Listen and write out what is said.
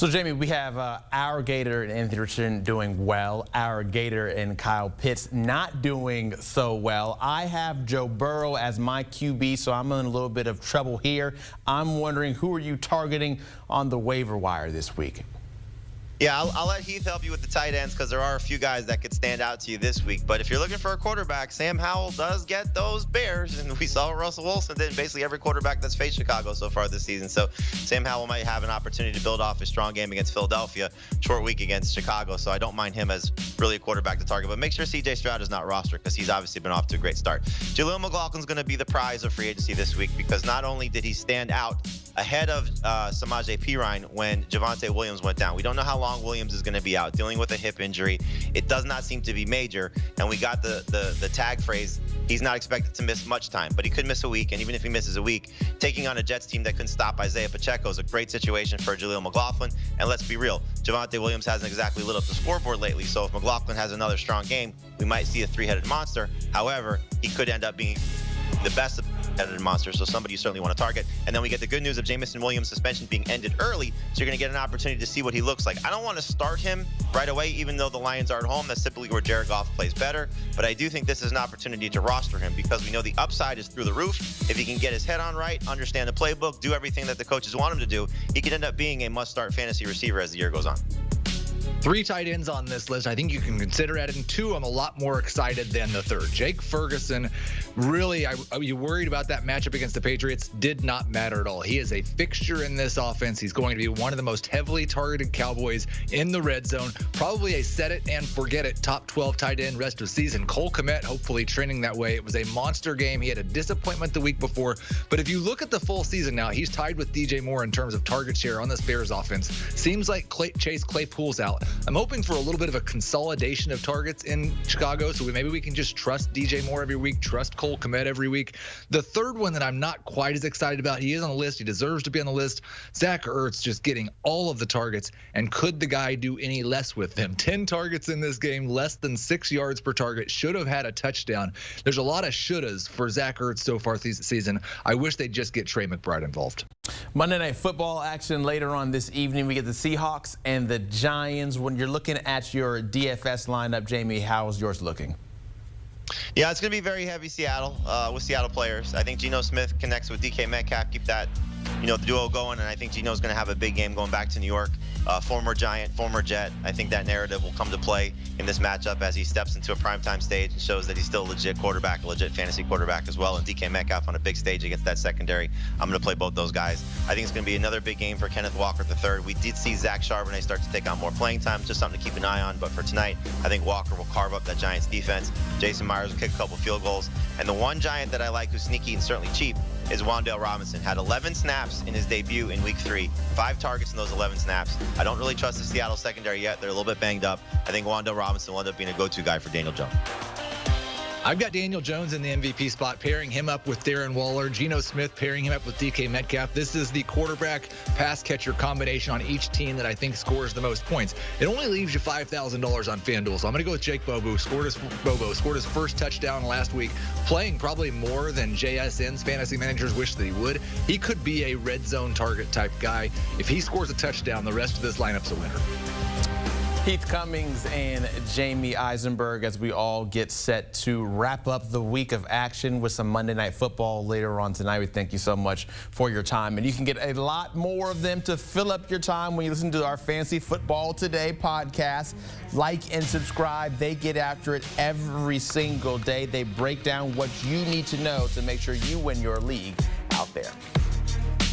So, Jamey, we have our Gator and Anthony Richardson doing well. Our Gator and Kyle Pitts not doing so well. I have Joe Burrow as my QB, so I'm in a little bit of trouble here. I'm wondering, who are you targeting on the waiver wire this week? Yeah, I'll let Heath help you with the tight ends because there are a few guys that could stand out to you this week. But if you're looking for a quarterback, Sam Howell does get those Bears. And we saw Russell Wilson did basically every quarterback that's faced Chicago so far this season. So Sam Howell might have an opportunity to build off his strong game against Philadelphia, short week against Chicago. So I don't mind him as really a quarterback to target. But make sure C.J. Stroud is not rostered because he's obviously been off to a great start. Jaleel McLaughlin's going to be the prize of free agency this week because not only did he stand out ahead of Samaje Perine when Javonte Williams went down. We don't know how long Williams is going to be out, dealing with a hip injury. It does not seem to be major, and we got the tag phrase, he's not expected to miss much time, but he could miss a week, and even if he misses a week, taking on a Jets team that couldn't stop Isaiah Pacheco is a great situation for Jaleel McLaughlin, and let's be real, Javonte Williams hasn't exactly lit up the scoreboard lately, so if McLaughlin has another strong game, we might see a three-headed monster. However, he could end up being the best competitive monster, so somebody you certainly want to target. And then we get the good news of Jameson Williams' suspension being ended early, so you're going to get an opportunity to see what he looks like. I don't want to start him right away, even though the Lions are at home. That's typically where Jared Goff plays better. But I do think this is an opportunity to roster him because we know the upside is through the roof. If he can get his head on right, understand the playbook, do everything that the coaches want him to do, he could end up being a must-start fantasy receiver as the year goes on. 3 tight ends on this list. I think you can consider adding 2. I'm a lot more excited than the third. Jake Ferguson, really, are you worried about that matchup against the Patriots? Did not matter at all. He is a fixture in this offense. He's going to be one of the most heavily targeted Cowboys in the red zone. Probably a set it and forget it top 12 tight end rest of season. Cole Kmet hopefully trending that way. It was a monster game. He had a disappointment the week before. But if you look at the full season now, he's tied with DJ Moore in terms of target share on this Bears offense. Seems like Chase Claypool's out. I'm hoping for a little bit of a consolidation of targets in Chicago, so maybe we can just trust DJ Moore every week, trust Cole Kmet every week. The third one that I'm not quite as excited about, he is on the list, he deserves to be on the list, Zach Ertz just getting all of the targets, and could the guy do any less with them? 10 targets in this game, less than 6 yards per target, should have had a touchdown. There's a lot of shouldas for Zach Ertz so far this season. I wish they'd just get Trey McBride involved. Monday Night Football action later on this evening. We get the Seahawks and the Giants. When you're looking at your DFS lineup, Jamey, how's yours looking? Yeah, it's going to be very heavy Seattle with Seattle players. I think Geno Smith connects with DK Metcalf, keep that the duo going, and I think Geno's going to have a big game going back to New York. Former Giant, former Jet. I think that narrative will come to play in this matchup as he steps into a primetime stage and shows that he's still a legit quarterback, a legit fantasy quarterback as well. And DK Metcalf on a big stage against that secondary. I'm going to play both those guys. I think it's going to be another big game for Kenneth Walker III. We did see Zach Charbonnet start to take on more playing time, just something to keep an eye on. But for tonight, I think Walker will carve up that Giants defense. Jason Myers will kick a couple field goals. And the one Giant that I like who's sneaky and certainly cheap is Wan'Dale Robinson. Had 11 snaps in his debut in week 3, 5 targets in those 11 snaps. I don't really trust the Seattle secondary yet. They're a little bit banged up. I think Wan'Dale Robinson will end up being a go-to guy for Daniel Jones. I've got Daniel Jones in the MVP spot, pairing him up with Darren Waller. Geno Smith pairing him up with DK Metcalf. This is the quarterback pass catcher combination on each team that I think scores the most points. It only leaves you $5,000 on FanDuel, so I'm going to go with Jake Bobo. Scored his first touchdown last week, playing probably more than JSN's fantasy managers wish that he would. He could be a red zone target type guy. If he scores a touchdown, the rest of this lineup's a winner. Heath, Cummings, and Jamey Eisenberg as we all get set to wrap up the week of action with some Monday Night Football later on tonight. We thank you so much for your time. And you can get a lot more of them to fill up your time when you listen to our Fantasy Football Today podcast. Like and subscribe. They get after it every single day. They break down what you need to know to make sure you win your league out there.